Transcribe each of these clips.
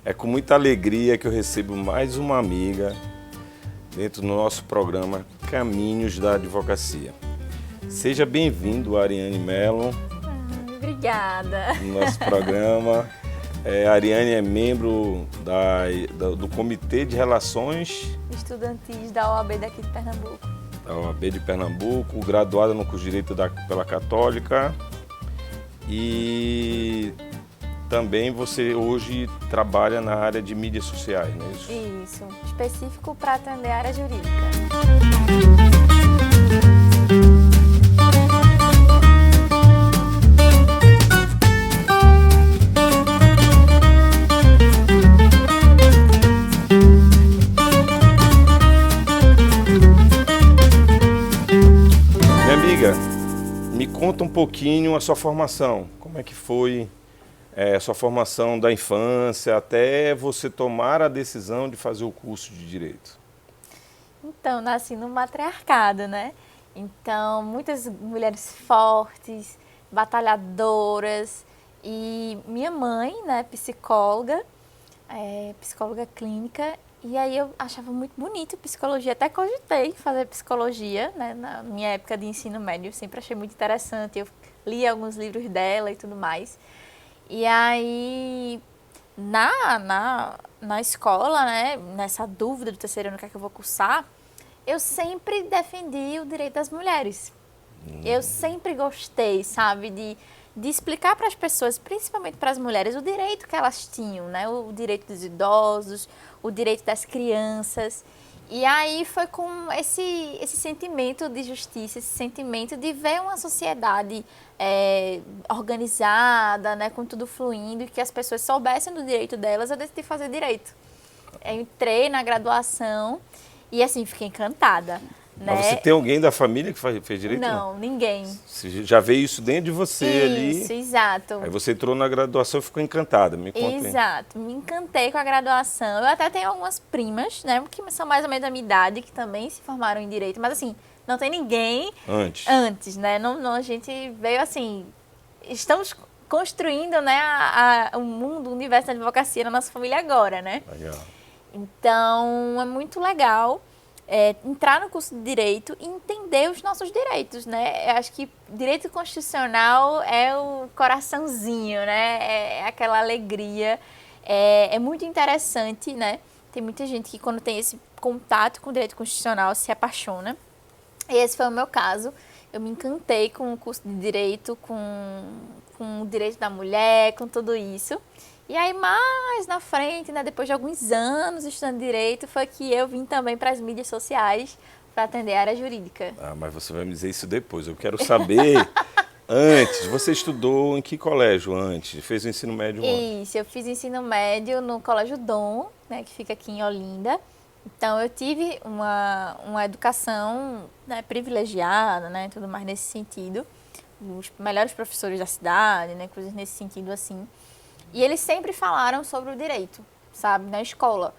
É com muita alegria que eu recebo mais uma amiga dentro do nosso programa Caminhos da Advocacia. Seja bem-vindo, Ariane Mello. Obrigada. No nosso programa. A Ariane é membro do Comitê de Relações Estudantis da OAB daqui de Pernambuco. Da OAB de Pernambuco, graduada no curso de Direito pela Católica. E também você hoje trabalha na área de mídias sociais, não é isso? Isso, específico para atender a área jurídica. Minha amiga, me conta um pouquinho a sua formação. Como é que foi a sua formação da infância até você tomar a decisão de fazer o curso de Direito? Então, nasci no matriarcado, né? Então, muitas mulheres fortes, batalhadoras. E minha mãe, né, psicóloga clínica. E aí eu achava muito bonito psicologia. Até cogitei fazer psicologia, né? Na minha época de ensino médio. Eu sempre achei muito interessante. Eu li alguns livros dela e tudo mais. E aí, na escola, né, nessa dúvida do terceiro ano, o que é que eu vou cursar, eu sempre defendi o direito das mulheres. Eu sempre gostei, sabe, de explicar para as pessoas, principalmente para as mulheres, o direito que elas tinham, né, o direito dos idosos, o direito das crianças. E aí foi com esse sentimento de justiça, esse sentimento de ver uma sociedade organizada, né, com tudo fluindo, e que as pessoas soubessem do direito delas, eu decidi fazer direito. Eu entrei na graduação e, assim, fiquei encantada. Né? Mas você tem alguém da família que fez Direito? Não, ninguém. Você já veio isso dentro de você ali? Isso, exato. Aí você entrou na graduação e ficou encantada, me conta aí. Exato, me encantei com a graduação. Eu até tenho algumas primas, né, que são mais ou menos da minha idade, que também se formaram em Direito, mas assim, não tem ninguém antes, né, não, a gente veio assim, estamos construindo, né, o mundo, o universo da advocacia na nossa família agora, né. Legal. Então, é muito legal entrar no curso de Direito e entender os nossos direitos, né? Eu acho que direito constitucional é o coraçãozinho, né? É aquela alegria. É muito interessante, né? Tem muita gente que quando tem esse contato com o direito constitucional se apaixona. E esse foi o meu caso. Eu me encantei com o curso de Direito, com o direito da mulher, com tudo isso. E aí, mais na frente, né, depois de alguns anos estudando Direito, foi que eu vim também para as mídias sociais para atender a área jurídica. Ah, mas você vai me dizer isso depois. Eu quero saber, antes, você estudou em que colégio antes? Fez o ensino médio onde? Isso, eu fiz ensino médio no Colégio Dom, né, que fica aqui em Olinda. Então, eu tive uma educação, né, privilegiada, né, tudo mais nesse sentido. Os melhores professores da cidade, né, coisas nesse sentido assim. E eles sempre falaram sobre o direito, sabe, na escola.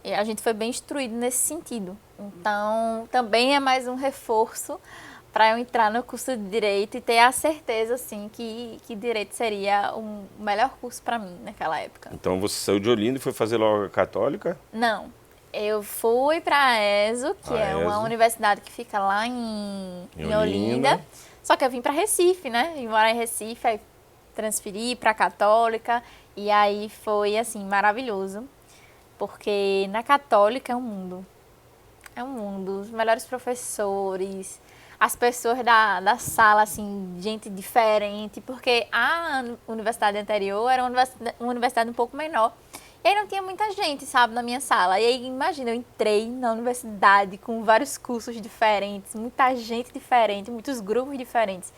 E a gente foi bem instruído nesse sentido. Então, também é mais um reforço para eu entrar no curso de Direito e ter a certeza, assim, que Direito seria o melhor curso para mim naquela época. Então, você saiu de Olinda e foi fazer logo a Católica? Não. Eu fui para a ESO, que é uma universidade que fica lá em Olinda. Só que eu vim para Recife, né? Vim morar em Recife, aí transferi para a Católica e aí foi, assim, maravilhoso, porque na Católica é um mundo. É um mundo, os melhores professores, as pessoas da sala, assim, gente diferente, porque a universidade anterior era uma universidade um pouco menor. E aí não tinha muita gente, sabe, na minha sala. E aí, imagina, eu entrei na universidade com vários cursos diferentes, muita gente diferente, muitos grupos diferentes.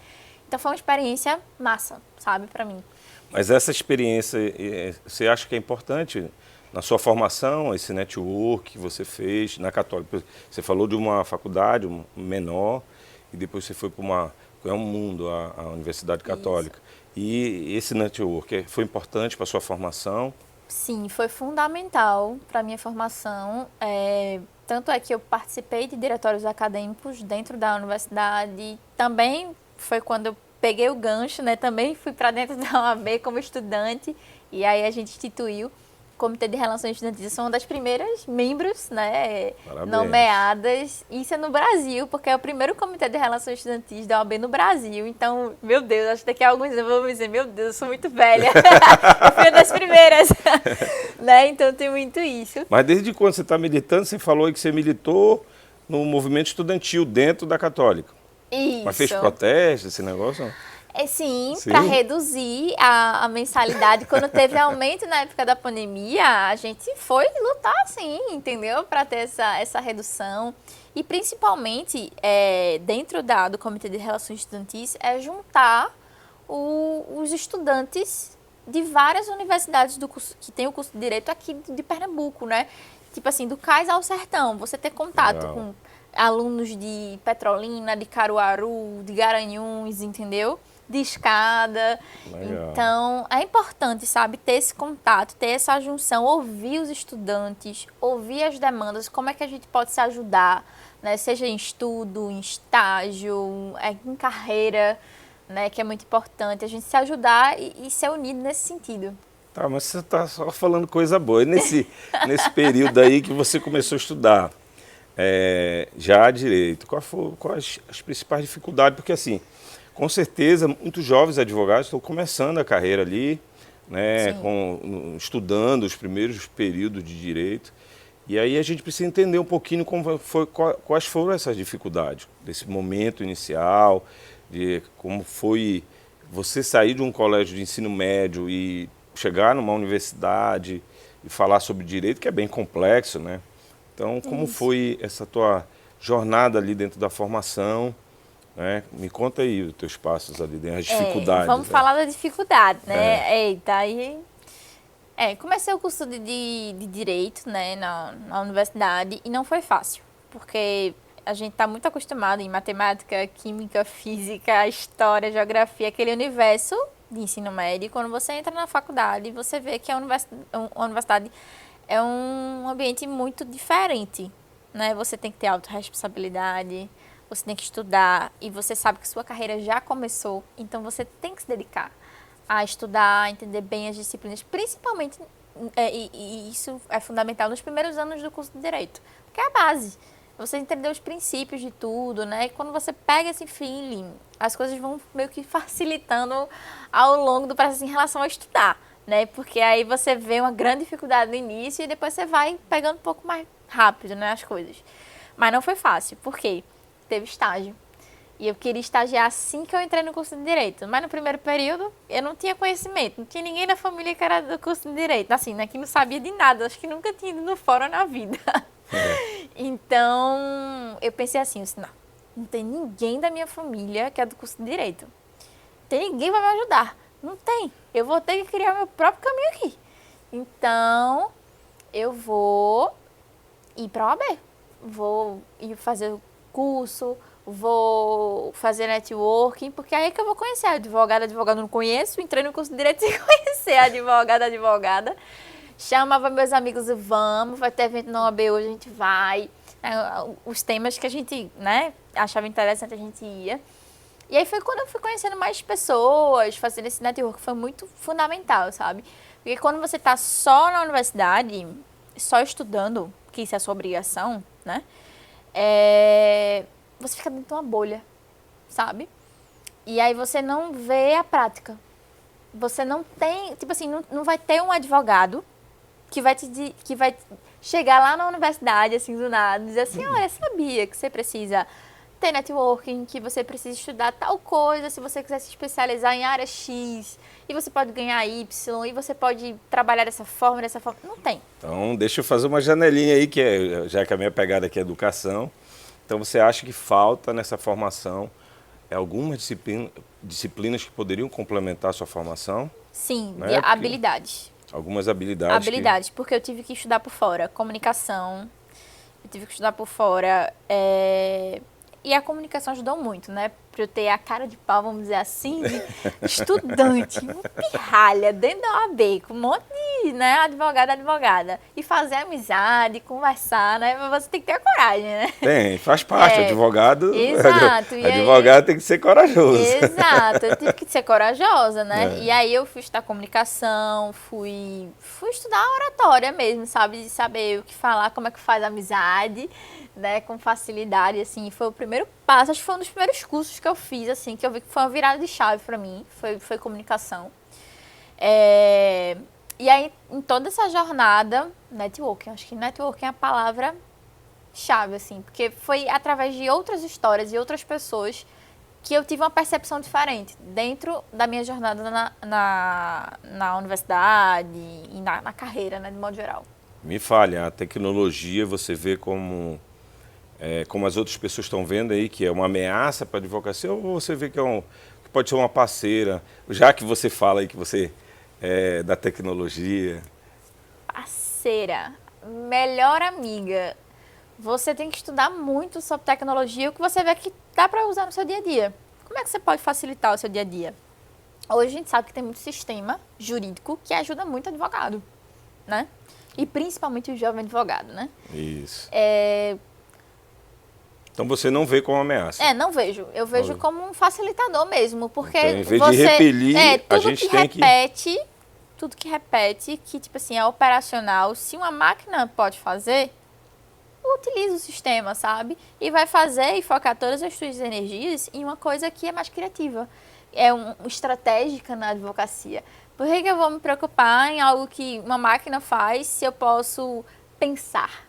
Então foi uma experiência massa, sabe, para mim. Mas essa experiência, você acha que é importante na sua formação, esse network que você fez na Católica? Você falou de uma faculdade menor e depois você foi para um mundo, a Universidade Católica. Isso. E esse network foi importante para a sua formação? Sim, foi fundamental para a minha formação. Tanto é que eu participei de diretórios acadêmicos dentro da universidade. Também foi quando eu peguei o gancho, né? Também fui para dentro da OAB como estudante e aí a gente instituiu Comitê de Relações Estudantis. Eu sou uma das primeiras membros, né, Parabéns. nomeadas. Isso é no Brasil, porque é o primeiro Comitê de Relações Estudantis da OAB no Brasil. Então, meu Deus, acho que daqui a alguns anos eu vou me dizer, meu Deus, eu sou muito velha. Eu fui uma das primeiras. Né? Então, tem muito isso. Mas desde quando você está militando, você falou aí que você militou no movimento estudantil dentro da Católica. Isso. Mas fez protesto, esse negócio? Sim, para reduzir a mensalidade. Quando teve aumento na época da pandemia, a gente foi lutar, sim, entendeu? Para ter essa redução. E principalmente, dentro do Comitê de Relações Estudantis, juntar os estudantes de várias universidades que tem o curso de Direito aqui de Pernambuco, né? Tipo assim, do Cais ao Sertão. Você ter contato com alunos de Petrolina, de Caruaru, de Garanhuns, entendeu? De Escada. Legal. Então, é importante, sabe, ter esse contato, ter essa junção, ouvir os estudantes, ouvir as demandas, como é que a gente pode se ajudar, né? Seja em estudo, em estágio, em carreira, né? Que é muito importante a gente se ajudar e ser unido nesse sentido. Tá, mas você está só falando coisa boa. E nesse período aí que você começou a estudar, já direito, quais as principais dificuldades? Porque assim, com certeza, muitos jovens advogados estão começando a carreira ali, né, estudando os primeiros períodos de direito. E aí a gente precisa entender um pouquinho quais foram essas dificuldades, desse momento inicial, de como foi você sair de um colégio de ensino médio e chegar numa universidade e falar sobre direito, que é bem complexo, né? Então, como foi essa tua jornada ali dentro da formação? Né? Me conta aí os teus passos ali dentro, as dificuldades. Vamos falar da dificuldade, né? Eita, aí... comecei o curso de Direito, né, na universidade e não foi fácil, porque a gente está muito acostumado em matemática, química, física, história, geografia, aquele universo de ensino médio. Quando você entra na faculdade, você vê que a universidade é um ambiente muito diferente, né? Você tem que ter autorresponsabilidade, você tem que estudar e você sabe que sua carreira já começou, então você tem que se dedicar a estudar, a entender bem as disciplinas, principalmente, e isso é fundamental nos primeiros anos do curso de Direito, porque é a base. Você entender os princípios de tudo, né? E quando você pega esse feeling, as coisas vão meio que facilitando ao longo do processo em relação a estudar, né? Porque aí você vê uma grande dificuldade no início e depois você vai pegando um pouco mais rápido, né, as coisas. Mas não foi fácil, por quê? Teve estágio. E eu queria estagiar assim que eu entrei no curso de Direito. Mas no primeiro período, eu não tinha conhecimento. Não tinha ninguém na família que era do curso de Direito. Assim, né, que não sabia de nada. Acho que nunca tinha ido no fórum na vida. Então, eu pensei assim, não tem ninguém da minha família que é do curso de Direito. Não tem ninguém para me ajudar. Não tem. Eu vou ter que criar meu próprio caminho aqui. Então, eu vou ir para a OAB. Vou ir fazer o curso, vou fazer networking, porque aí é que eu vou conhecer a advogado não conheço, entrei no curso de Direito sem conhecer a advogada. Chamava meus amigos e vamos, vai ter evento na OAB hoje, a gente vai. Os temas que a gente, né, achava interessante, a gente ia. E aí foi quando eu fui conhecendo mais pessoas, fazendo esse network, foi muito fundamental, sabe? Porque quando você está só na universidade, só estudando, que isso é a sua obrigação, né? Você fica dentro de uma bolha, sabe? E aí você não vê a prática. Você não tem, tipo assim, não vai ter um advogado que vai chegar lá na universidade, assim, do nada, e dizer assim, olha, sabia que você precisa ter networking, que você precisa estudar tal coisa, se você quiser se especializar em área X, e você pode ganhar Y, e você pode trabalhar dessa forma. Não tem. Então, deixa eu fazer uma janelinha aí, já que a minha pegada aqui é educação. Então, você acha que falta nessa formação algumas disciplinas que poderiam complementar a sua formação? Sim, né? de habilidades. Algumas habilidades. Habilidades, porque eu tive que estudar por fora. Comunicação, eu tive que estudar por fora. E a comunicação ajudou muito, né? Pra eu ter a cara de pau, vamos dizer assim, de estudante, uma pirralha, dentro da OAB, com um monte né, advogada, e fazer amizade, conversar, né, você tem que ter coragem, né? Tem, faz parte, advogado. Exato. Advogado tem que ser corajoso. Exato, eu tive que ser corajosa, né? E aí eu fui estudar comunicação, fui estudar oratória mesmo, sabe? De saber o que falar, como é que faz amizade, né? Com facilidade, assim. Foi o primeiro passo, acho que foi um dos primeiros cursos que eu fiz, assim, que eu vi que foi uma virada de chave pra mim, foi comunicação. E aí, em toda essa jornada, networking, acho que networking é a palavra-chave, assim, porque foi através de outras histórias e outras pessoas que eu tive uma percepção diferente dentro da minha jornada na universidade e na carreira, né, de modo geral. Me fale, a tecnologia você vê como as outras pessoas estão vendo aí, que é uma ameaça para a advocacia, ou você vê que que pode ser uma parceira, já que você fala aí que você é da tecnologia? Parceira, melhor amiga. Você tem que estudar muito sobre tecnologia, o que você vê que dá para usar no seu dia a dia. Como é que você pode facilitar o seu dia a dia? Hoje a gente sabe que tem muito sistema jurídico que ajuda muito o advogado, né? E principalmente o jovem advogado, né? Isso. Então você não vê como ameaça? Não vejo. Eu vejo como um facilitador mesmo, porque então, em vez de repelir, a gente tem que... Tudo que repete, que tipo assim, é operacional, se uma máquina pode fazer, utiliza o sistema, sabe? E vai fazer e focar todas as suas energias em uma coisa que é mais criativa. É estratégica na advocacia. Por que eu vou me preocupar em algo que uma máquina faz se eu posso pensar?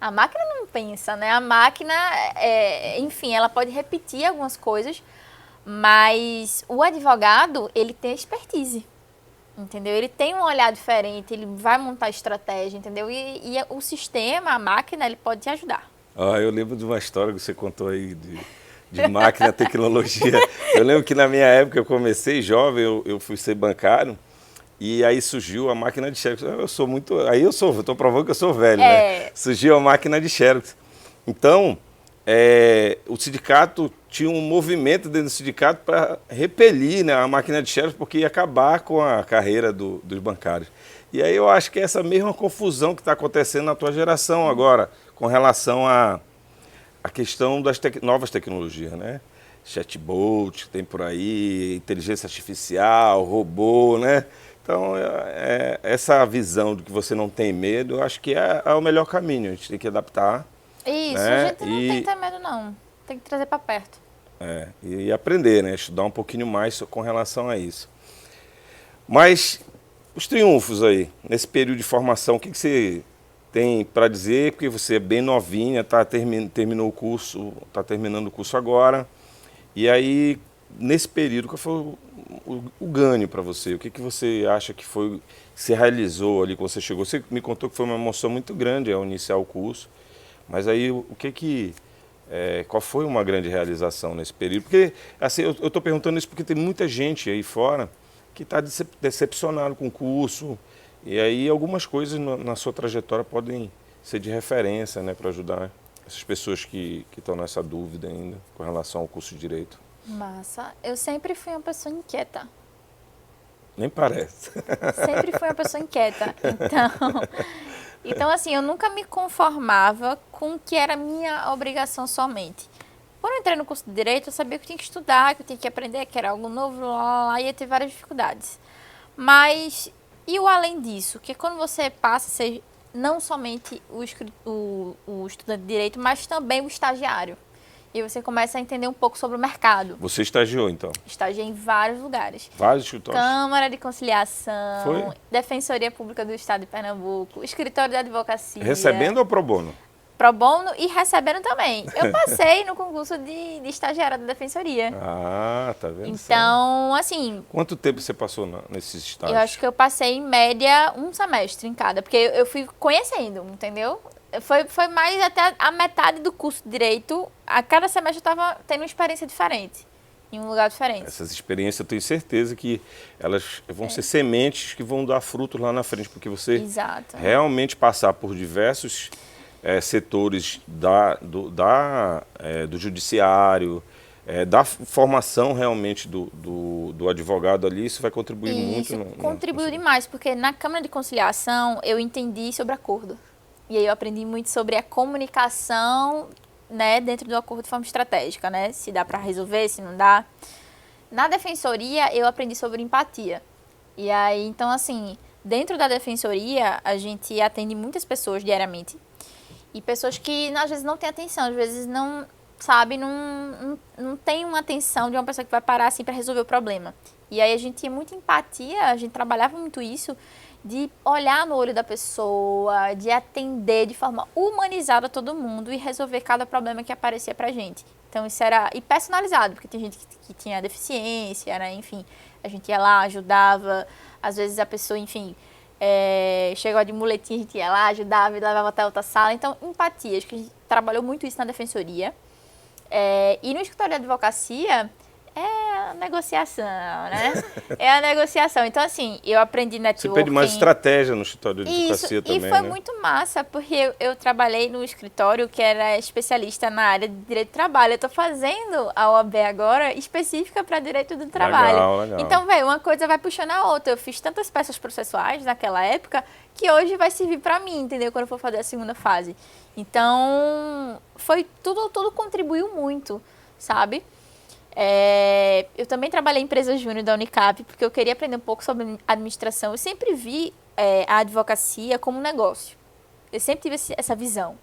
A máquina não pensa, né? A máquina, enfim, ela pode repetir algumas coisas, mas o advogado, ele tem expertise. Entendeu? Ele tem um olhar diferente, ele vai montar estratégia, entendeu? E o sistema, a máquina, ele pode te ajudar. Eu lembro de uma história que você contou aí de máquina, tecnologia. Eu lembro que na minha época eu comecei jovem, eu fui ser bancário, e aí surgiu a máquina de xerox. Eu estou provando que eu sou velho, né? Surgiu a máquina de xerox. Então, o sindicato tinha um movimento dentro do sindicato para repelir, né, a máquina de xerox, porque ia acabar com a carreira dos bancários. E aí eu acho que é essa mesma confusão que está acontecendo na tua geração agora, com relação à questão das novas tecnologias, né? Chatbot, tem por aí, inteligência artificial, robô, né? Então, essa visão de que você não tem medo, eu acho que é o melhor caminho. A gente tem que adaptar. Isso, né? A gente não tem que ter medo, não. Tem que trazer para perto. E aprender, né? Estudar um pouquinho mais com relação a isso. Mas, os triunfos aí, nesse período de formação, o que você tem para dizer? Porque você é bem novinha, terminou o curso, está terminando o curso agora. E aí, nesse período, qual foi o ganho para você? O que você acha que se realizou ali quando você chegou? Você me contou que foi uma emoção muito grande ao iniciar o curso. Mas aí, qual foi uma grande realização nesse período? Porque, assim, eu estou perguntando isso porque tem muita gente aí fora que está decepcionado com o curso. E aí algumas coisas na sua trajetória podem ser de referência, né, para ajudar essas pessoas que estão nessa dúvida ainda com relação ao curso de Direito. Massa. Eu sempre fui uma pessoa inquieta. Nem parece. Sempre fui uma pessoa inquieta. Então, assim, eu nunca me conformava com o que era minha obrigação somente. Quando eu entrei no curso de Direito, eu sabia que eu tinha que estudar, que eu tinha que aprender, que era algo novo, ia ter várias dificuldades. Mas, e o além disso? Que quando você passa a ser não somente o estudante de Direito, mas também o estagiário. E você começa a entender um pouco sobre o mercado. Você estagiou, então? Estagiei em vários lugares. Vários escritórios? Câmara de Conciliação, Foi? Defensoria Pública do Estado de Pernambuco, Escritório de Advocacia. Recebendo ou pro bono? Pro bono e recebendo também. Eu passei no concurso de estagiária da Defensoria. Tá vendo? Então, assim... Quanto tempo você passou nesses estágios? Eu acho que eu passei, em média, um semestre em cada. Porque eu fui conhecendo, entendeu? Foi mais até a metade do curso de Direito. A cada semestre eu estava tendo uma experiência diferente, em um lugar diferente. Essas experiências eu tenho certeza que elas vão ser sementes que vão dar frutos lá na frente, porque você realmente passar por diversos setores do judiciário, da formação realmente do advogado ali, isso vai contribuir muito. Isso contribuiu demais, porque na Câmara de Conciliação eu entendi sobre acordo. E aí eu aprendi muito sobre a comunicação, né, dentro do acordo de forma estratégica, né? Se dá para resolver, se não dá. Na defensoria eu aprendi sobre empatia. E aí, então assim, dentro da defensoria a gente atende muitas pessoas diariamente. E pessoas que às vezes não têm atenção, às vezes não, sabe, não tem uma atenção de uma pessoa que vai parar assim para resolver o problema. E aí a gente tinha muita empatia, a gente trabalhava muito isso, de olhar no olho da pessoa, de atender de forma humanizada todo mundo e resolver cada problema que aparecia pra gente. Então isso era, e personalizado, porque tem gente que tinha deficiência, né, enfim, a gente ia lá, ajudava, às vezes a pessoa, enfim, chegou de muletinha, a gente ia lá, ajudava e levava até outra sala. Então, empatia, acho que a gente trabalhou muito isso na defensoria. E no escritório de advocacia, é a negociação, né? É a negociação. Então, assim, eu aprendi networking. Você pede mais estratégia no escritório de advocacia também, e foi né? muito massa, porque eu trabalhei no escritório que era especialista na área de direito do trabalho. Eu estou fazendo a OAB agora específica para direito do trabalho. Legal. Então, velho, uma coisa vai puxando a outra. Eu fiz tantas peças processuais naquela época que hoje vai servir para mim, entendeu? Quando eu for fazer a segunda fase. Então, foi tudo contribuiu muito, sabe? Eu também trabalhei em empresa júnior da Unicap, porque eu queria aprender um pouco sobre administração. Eu sempre vi a advocacia como um negócio. Eu sempre tive essa visão,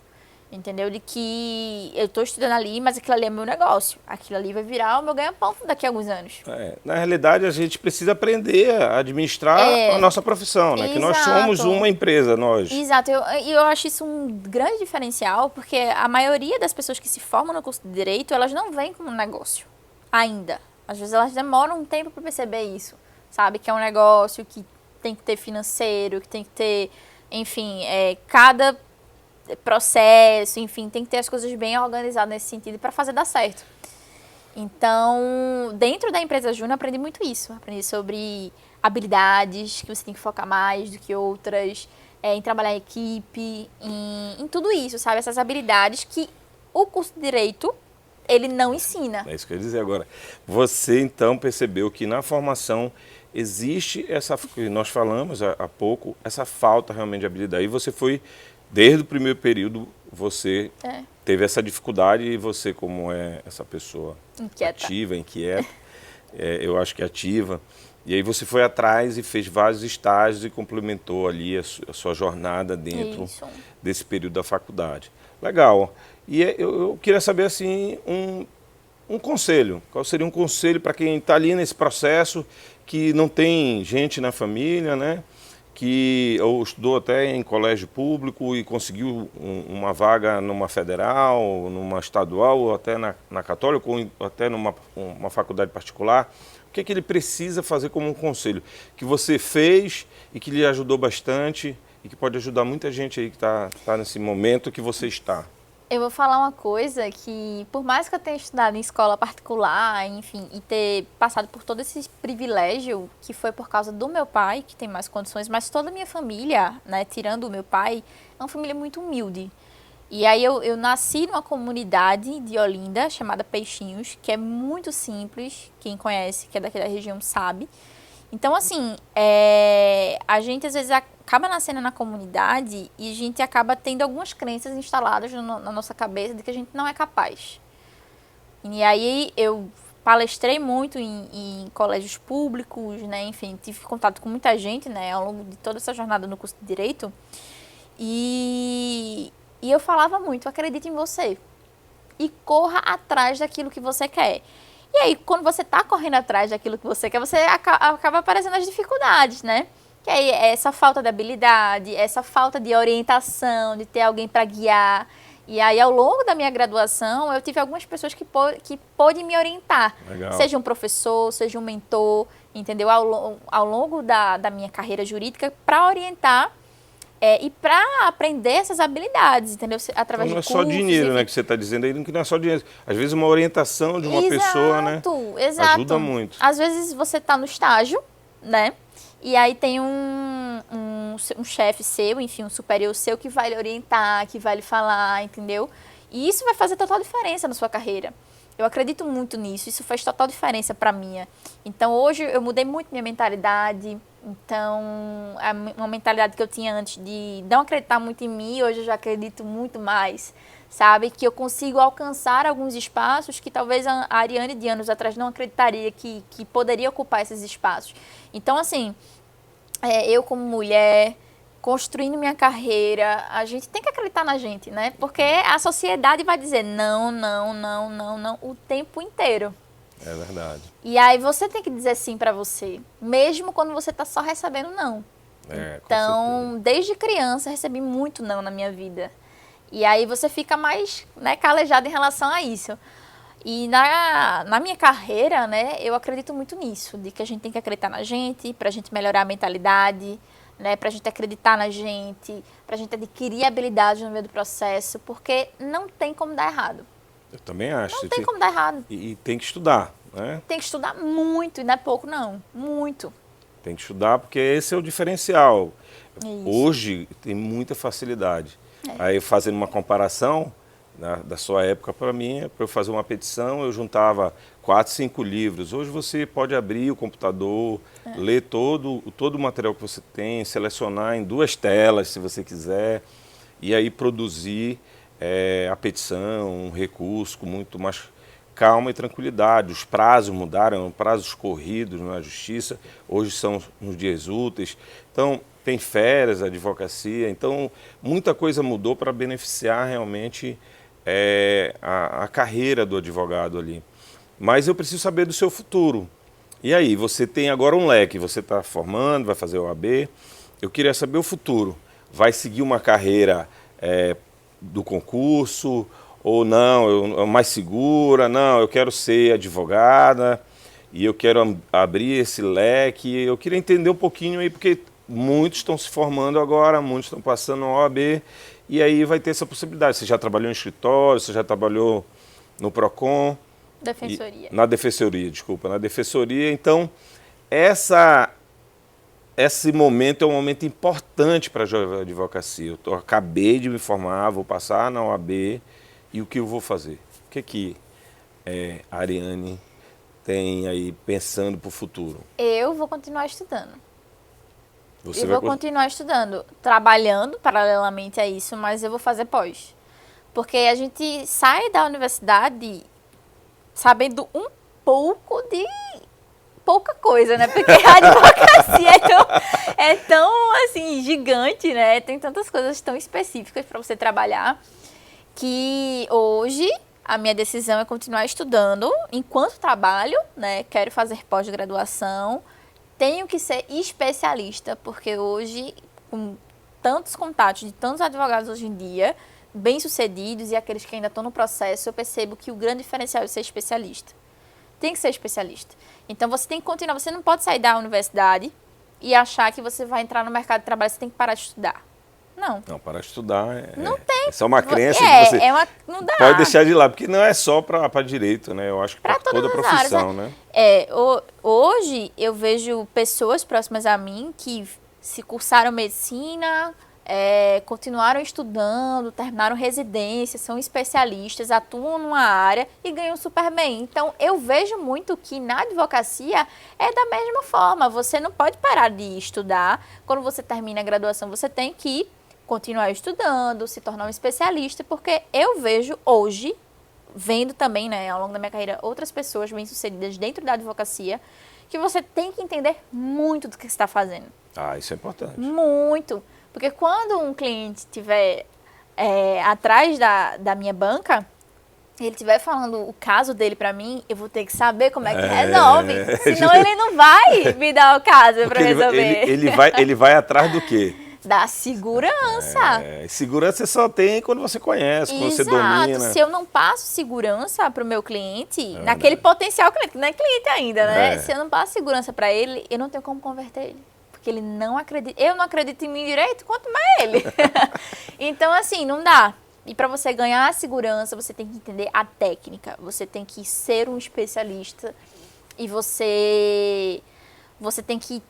entendeu? De que eu estou estudando ali, mas aquilo ali é meu negócio. Aquilo ali vai virar o meu ganha-pão daqui a alguns anos. Na realidade, a gente precisa aprender a administrar a nossa profissão, né? Exato. Que nós somos uma empresa, nós. Exato. Eu acho isso um grande diferencial, porque a maioria das pessoas que se formam no curso de Direito, elas não vêm como um negócio. Ainda. Às vezes elas demoram um tempo para perceber isso, sabe? Que é um negócio que tem que ter financeiro, que tem que ter, enfim, cada processo, enfim, tem que ter as coisas bem organizadas nesse sentido para fazer dar certo. Então, dentro da empresa júnior, aprendi muito isso. Aprendi sobre habilidades que você tem que focar mais do que outras, em trabalhar em equipe, em tudo isso, sabe? Essas habilidades que o curso de Direito ele não ensina. É isso que eu ia dizer agora. Você, então, percebeu que na formação existe essa, que nós falamos há pouco, essa falta realmente de habilidade. E você foi, desde o primeiro período, você teve essa dificuldade e você, como é essa pessoa ativa, inquieta, eu acho que ativa, e aí você foi atrás e fez vários estágios e complementou ali a sua jornada dentro desse período da faculdade. Legal. E eu queria saber, assim, um conselho. Qual seria um conselho para quem está ali nesse processo, que não tem gente na família, né? Que ou estudou até em colégio público e conseguiu uma vaga numa federal, numa estadual, ou até na católica, ou até numa faculdade particular. O que é que ele precisa fazer como um conselho? Que você fez e que lhe ajudou bastante e que pode ajudar muita gente aí que está nesse momento que você está. Eu vou falar uma coisa que, por mais que eu tenha estudado em escola particular, enfim, e ter passado por todo esse privilégio, que foi por causa do meu pai, que tem mais condições, mas toda a minha família, né, tirando o meu pai, é uma família muito humilde. E aí eu nasci numa comunidade de Olinda, chamada Peixinhos, que é muito simples, quem conhece, que é daquela região, sabe. Então, assim, a gente às vezes acaba nascendo na comunidade e a gente acaba tendo algumas crenças instaladas na nossa cabeça de que a gente não é capaz. E aí eu palestrei muito em colégios públicos, né? Enfim, tive contato com muita gente, né, ao longo de toda essa jornada no curso de Direito. E eu falava muito, acredite em você e corra atrás daquilo que você quer. E aí, quando você está correndo atrás daquilo que você quer, você acaba aparecendo as dificuldades, né? Que aí é essa falta de habilidade, essa falta de orientação, de ter alguém para guiar. E aí, ao longo da minha graduação, eu tive algumas pessoas que pôde me orientar. Legal. Seja um professor, seja um mentor, entendeu? Ao longo da minha carreira jurídica, para orientar e para aprender essas habilidades, entendeu? Através então, não é de cursos, só dinheiro, enfim. né, que você está dizendo aí, que não é só dinheiro. Às vezes uma orientação de uma pessoa, né? Exato. Ajuda muito. Às vezes você está no estágio, né? E aí tem um chefe seu, enfim, um superior seu que vai lhe orientar, que vai lhe falar, entendeu? E isso vai fazer total diferença na sua carreira. Eu acredito muito nisso, isso faz total diferença para mim. Então, hoje eu mudei muito minha mentalidade. Então, uma mentalidade que eu tinha antes de não acreditar muito em mim, hoje eu já acredito muito mais, sabe? Que eu consigo alcançar alguns espaços que talvez a Ariane de anos atrás não acreditaria que poderia ocupar esses espaços. Então, assim, eu como mulher, construindo minha carreira, a gente tem que acreditar na gente, né? Porque a sociedade vai dizer não, não, não, não, não, o tempo inteiro. É verdade. E aí você tem que dizer sim pra você, mesmo quando você tá só recebendo não. Então, desde criança, eu recebi muito não na minha vida. E aí você fica mais, né, calejado em relação a isso. E na minha carreira, né, eu acredito muito nisso, de que a gente tem que acreditar na gente, pra gente melhorar a mentalidade, né, pra gente acreditar na gente, pra gente adquirir habilidades no meio do processo, porque não tem como dar errado. Eu também acho. Não tem como dar errado. E tem que estudar, né? Tem que estudar muito, e não é pouco não, muito. Tem que estudar porque esse é o diferencial. Isso. Hoje tem muita facilidade. Aí fazendo uma comparação da sua época para mim, para eu fazer uma petição, eu juntava 4, 5 livros. Hoje você pode abrir o computador, ler todo o material que você tem, selecionar em 2 telas, se você quiser, e aí produzir a petição, um recurso com muito mais calma e tranquilidade. Os prazos mudaram, prazos corridos na justiça, hoje são nos dias úteis. Então, tem férias, a advocacia, então muita coisa mudou para beneficiar realmente a carreira do advogado ali. Mas eu preciso saber do seu futuro. E aí, você tem agora um leque, você está formando, vai fazer o OAB. Eu queria saber o futuro. Vai seguir uma carreira do concurso ou não, mais segura? Não, eu quero ser advogada e eu quero abrir esse leque. Eu queria entender um pouquinho aí, porque muitos estão se formando agora, muitos estão passando no OAB, e aí vai ter essa possibilidade. Você já trabalhou em escritório, você já trabalhou no PROCON? Defensoria. Na Defensoria, desculpa, na Defensoria. Então, esse momento é um momento importante para a advocacia. Eu acabei de me formar, vou passar na OAB, e o que eu vou fazer? O que a Ariane tem aí pensando para o futuro? Eu vou continuar estudando. Você eu vou continuar estudando, trabalhando paralelamente a isso, mas eu vou fazer pós. Porque a gente sai da universidade sabendo um pouco de pouca coisa, né? Porque a advocacia é tão assim, gigante, né? Tem tantas coisas tão específicas para você trabalhar que hoje a minha decisão é continuar estudando enquanto trabalho, né? Quero fazer pós-graduação. Tenho que ser especialista, porque hoje, com tantos contatos de tantos advogados hoje em dia, bem-sucedidos e aqueles que ainda estão no processo, eu percebo que o grande diferencial é ser especialista. Tem que ser especialista. Então, você tem que continuar, você não pode sair da universidade e achar que você vai entrar no mercado de trabalho, você tem que parar de estudar. Não. Não, para estudar não tem. Essa é uma crença que você não dá. pode deixar de lado, porque não é só para direito, né? Eu acho que para toda a profissão, áreas, né? Hoje eu vejo pessoas próximas a mim que se cursaram medicina, continuaram estudando, terminaram residência, são especialistas, atuam numa área e ganham super bem. Então, eu vejo muito que na advocacia é da mesma forma. Você não pode parar de estudar. Quando você termina a graduação, você tem que continuar estudando, se tornar um especialista, porque eu vejo hoje, vendo também, né, ao longo da minha carreira, outras pessoas bem-sucedidas dentro da advocacia, que você tem que entender muito do que você está fazendo. Ah, isso é importante. Muito. Porque quando um cliente estiver atrás da minha banca, ele estiver falando o caso dele para mim, eu vou ter que saber como é que resolve. Senão ele não vai me dar o caso para resolver. Ele vai atrás do quê? Da segurança. Segurança você só tem quando você conhece, quando você domina. Se eu não passo segurança para o meu cliente, naquele potencial cliente, que não é cliente ainda, né? Se eu não passo segurança para ele, eu não tenho como converter ele. Porque ele não acredita. Eu não acredito em mim direito, quanto mais ele. Então, assim, não dá. E para você ganhar a segurança, você tem que entender a técnica. Você tem que ser um especialista. E você tem que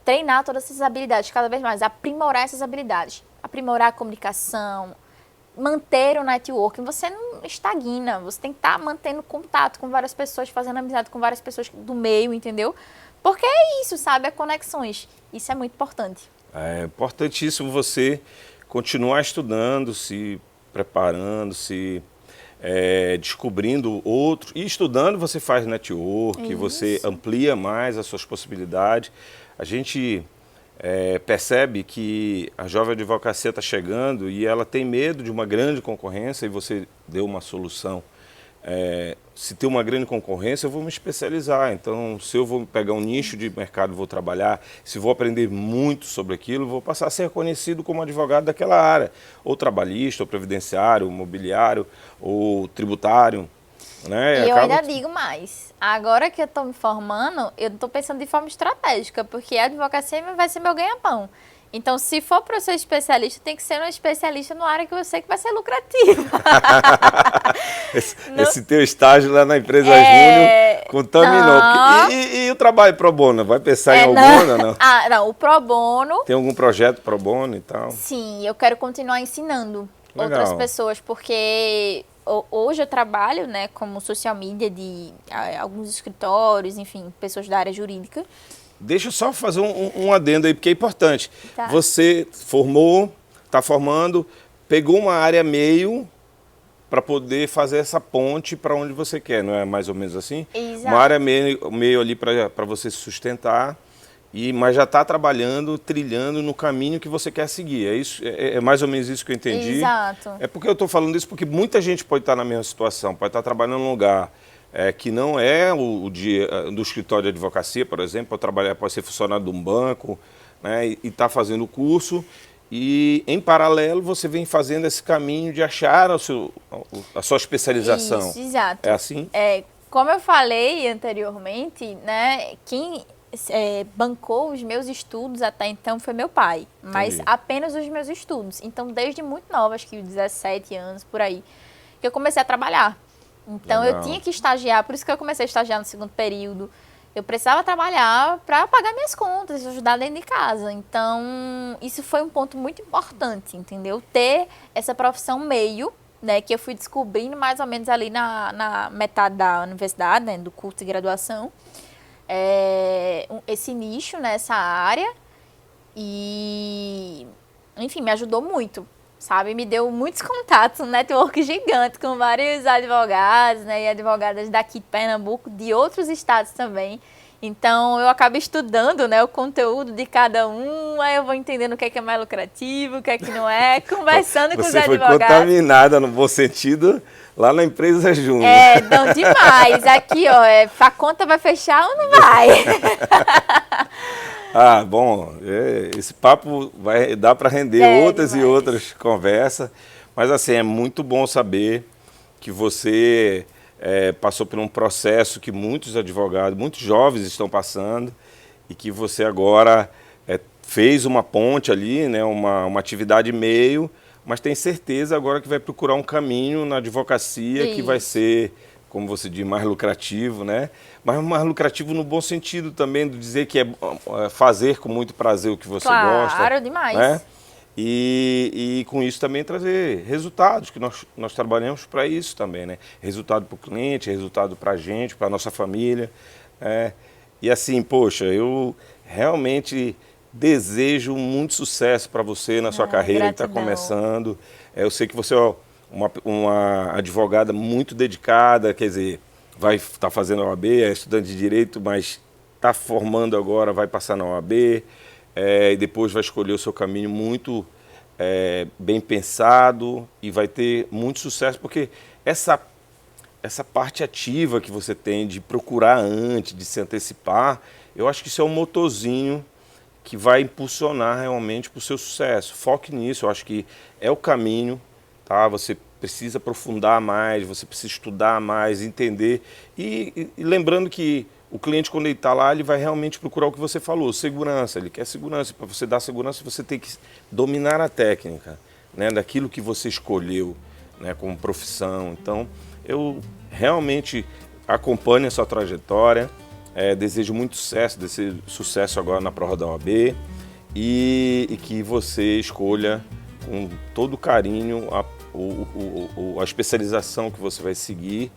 treinar todas essas habilidades cada vez mais, aprimorar essas habilidades. Aprimorar a comunicação, manter o networking, você não estagna, você tem que estar mantendo contato com várias pessoas, fazendo amizade com várias pessoas do meio, entendeu? Porque é isso, sabe? É conexões. Isso é muito importante. É importantíssimo você continuar estudando, se preparando, se descobrindo outros. E estudando você faz network, você amplia mais as suas possibilidades. A gente percebe que a jovem advocacia está chegando e ela tem medo de uma grande concorrência e você deu uma solução. Se tem uma grande concorrência, eu vou me especializar. Então, se eu vou pegar um nicho de mercado e vou trabalhar, se vou aprender muito sobre aquilo, vou passar a ser reconhecido como advogado daquela área, ou trabalhista, ou previdenciário, ou mobiliário, ou tributário. Né? E eu ainda digo mais. Agora que eu estou me formando, eu estou pensando de forma estratégica, porque a advocacia vai ser meu ganha-pão. Então, se for para ser especialista, tem que ser um especialista numa área que eu sei que vai ser lucrativa. Esse teu estágio lá na empresa Júnior contaminou. E o trabalho pro bono? Vai pensar em alguma, não? Não, o pro bono... Tem algum projeto pro bono e tal? Sim, eu quero continuar ensinando outras pessoas, porque hoje eu trabalho, né, como social media de alguns escritórios, enfim, pessoas da área jurídica. Deixa eu só fazer um adendo aí, porque é importante. Tá. Você formou, está formando, pegou uma área meio para poder fazer essa ponte para onde você quer, não é mais ou menos assim? Exato. Uma área meio ali para você se sustentar, mas já está trabalhando, trilhando no caminho que você quer seguir. É isso, é mais ou menos isso que eu entendi. Exato. É porque eu estou falando isso porque muita gente pode estar na mesma situação, pode estar trabalhando num lugar que não é o dia do escritório de advocacia, por exemplo, pode ser funcionário de um banco, né, e está fazendo o curso, e em paralelo você vem fazendo esse caminho de achar a sua especialização. Isso, exato. É assim? Como eu falei anteriormente, né, quem bancou os meus estudos até então foi meu pai, mas Entendi. apenas os meus estudos. Então, desde muito nova, acho que 17 anos, por aí, que eu comecei a trabalhar. Então, Legal. eu tinha que estagiar, por isso que eu comecei a estagiar no segundo período. Eu precisava trabalhar para pagar minhas contas, ajudar dentro de casa. Então, isso foi um ponto muito importante, entendeu? Ter essa profissão meio, né, que eu fui descobrindo mais ou menos ali na metade da universidade, né, do curso de graduação. Esse nicho nessa área e, enfim, me ajudou muito. Sabe, me deu muitos contatos, um network gigante com vários advogados, né, e advogadas daqui de Pernambuco, de outros estados também. Então, eu acabo estudando, né, o conteúdo de cada um, aí eu vou entendendo o que é mais lucrativo, o que não é, conversando com os advogados. Você foi contaminada, no bom sentido, lá na empresa Júnior. Não, demais. Aqui, ó, a conta vai fechar ou não vai? Bom, esse papo vai dar para render outras demais. E outras conversas, mas assim, é muito bom saber que você passou por um processo que muitos advogados, muitos jovens estão passando e que você agora fez uma ponte ali, né, uma atividade meio, mas tem certeza agora que vai procurar um caminho na advocacia que vai ser, como você diz, mais lucrativo, né? Mas mais lucrativo no bom sentido também, de dizer que é fazer com muito prazer o que você gosta. Claro, demais. Né? E com isso também trazer resultados, que nós trabalhamos para isso também, né? Resultado para o cliente, resultado para a gente, para a nossa família. E assim, poxa, eu realmente desejo muito sucesso para você na sua carreira que está começando. Eu sei que você é uma advogada muito dedicada, quer dizer, vai estar fazendo a OAB, é estudante de Direito, mas está formando agora, vai passar na OAB, e depois vai escolher o seu caminho muito bem pensado e vai ter muito sucesso, porque essa parte ativa que você tem de procurar antes, de se antecipar, eu acho que isso é um motorzinho que vai impulsionar realmente para o seu sucesso. Foque nisso, eu acho que é o caminho, tá? Você precisa aprofundar mais, você precisa estudar mais, entender. E lembrando que o cliente, quando ele está lá, ele vai realmente procurar o que você falou, segurança. Ele quer segurança. Para você dar segurança, você tem que dominar a técnica, né, daquilo que você escolheu, né, como profissão. Então, eu realmente acompanho a sua trajetória, desejo muito sucesso agora na prova da OAB e que você escolha com todo carinho a especialização que você vai seguir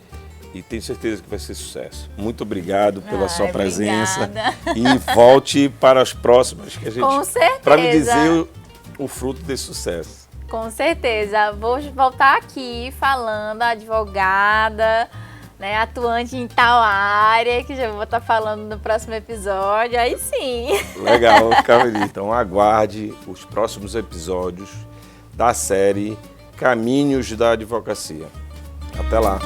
e tenho certeza que vai ser sucesso. Muito obrigado pela sua presença. E volte para as próximas que a gente, com certeza, para me dizer o fruto desse sucesso. Com certeza. Vou voltar aqui falando, advogada, né, atuante em tal área, que já vou estar falando no próximo episódio, aí sim. Legal, Camille. Então aguarde os próximos episódios da série Caminhos da Advocacia. Até lá.